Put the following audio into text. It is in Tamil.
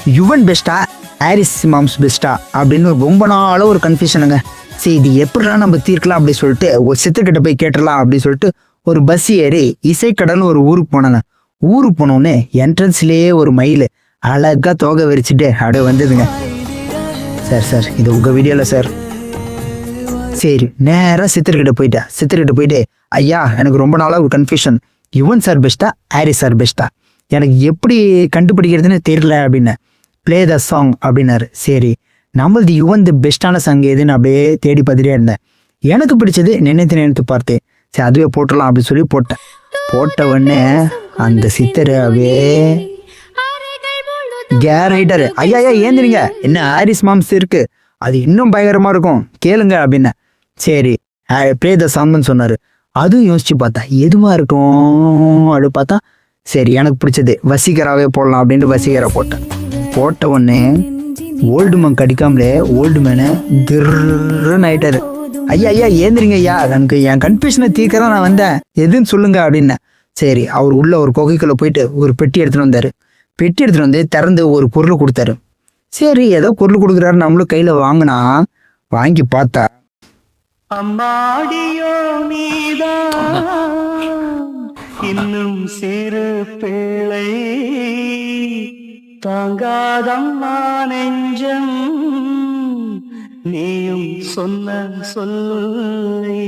யுவன் பெஸ்ட்டா ஹாரிஸ் மாம்ஸ் பெஸ்ட்டா அப்படின்னு ரொம்ப நாளாக ஒரு கன்ஃபியூஷனுங்க. சரி இது எப்படிடா நம்ம தீர்க்கலாம் அப்படின்னு சொல்லிட்டு ஒரு சித்தர்கிட்ட போய் கேட்டுடலாம் அப்படின்னு சொல்லிட்டு ஒரு பஸ் ஏறி இசைக்கடல்னு ஒரு ஊருக்கு போனாங்க. ஊருக்கு போனோடனே என்ட்ரன்ஸ்லேயே ஒரு மயில் அழகா தோகை விரிச்சுட்டு அப்படியே வந்ததுங்க. சார் சார் இது உங்கள் வீடியோவில் சார். சரி நேராக சித்தர்கிட்ட போயிட்டு ஐயா எனக்கு ரொம்ப நாளாக ஒரு கன்ஃபியூஷன், யுவன் சார் பெஸ்ட்டா ஹாரிஸ் சார் பெஸ்ட்டா, எனக்கு எப்படி கண்டுபிடிக்கிறதுன்னு தெரியல அப்படின்னு. ப்ளே த சாங் அப்படின்னாரு. சரி நம்மளது யுவன் தி பெஸ்ட்டான சாங் எதுன்னு அப்படியே தேடி பார்த்துட்டே இருந்தேன். எனக்கு பிடிச்சது நினைத்து பார்த்தேன். சரி அதுவே போட்டுடலாம் அப்படின்னு சொல்லி போட்ட உடனே அந்த சித்தர் அப்படியே கேரைட்டர் ஐயா ஏந்திரிங்க, என்ன ஹாரிஸ் மாம்ஸ் இருக்கு அது இன்னும் பயங்கரமா இருக்கும் கேளுங்க அப்படின்னு. சரி ப்ளே த சாங்னு சொன்னாரு. அதுவும் யோசிச்சு பார்த்தா எதுவா இருக்கும் அப்படி பார்த்தா சரி எனக்கு பிடிச்சது வசீகராவே போடலாம் அப்படின்ட்டு வசீகரா போட்ட உடனே ஓல்டு மேன் கடிக்காமலே ஓல்டு மேனு திர்ன்னு ஆயிட்டாரு. ஐயா ஏந்திரிங்க ஐயா, எனக்கு என் கன்ஃபியூஷனை தீர்க்கதான் நான் வந்தேன், எதுன்னு சொல்லுங்க அப்படின்னேன். சரி அவர் உள்ள ஒரு குகைக்குள்ள போயிட்டு ஒரு பெட்டி எடுத்துட்டு வந்தாரு. பெட்டி எடுத்துட்டு வந்து திறந்து ஒரு பொருள் கொடுத்தாரு. சரி ஏதோ பொருள் கொடுக்குறாரு நம்மளும் கையில வாங்கி பார்த்தா அம்மாடியோ நீதான் இன்னும் சிறு பிள்ளை தாங்காதம்மா நெஞ்சம் நீயும் சொன்ன சொல்லை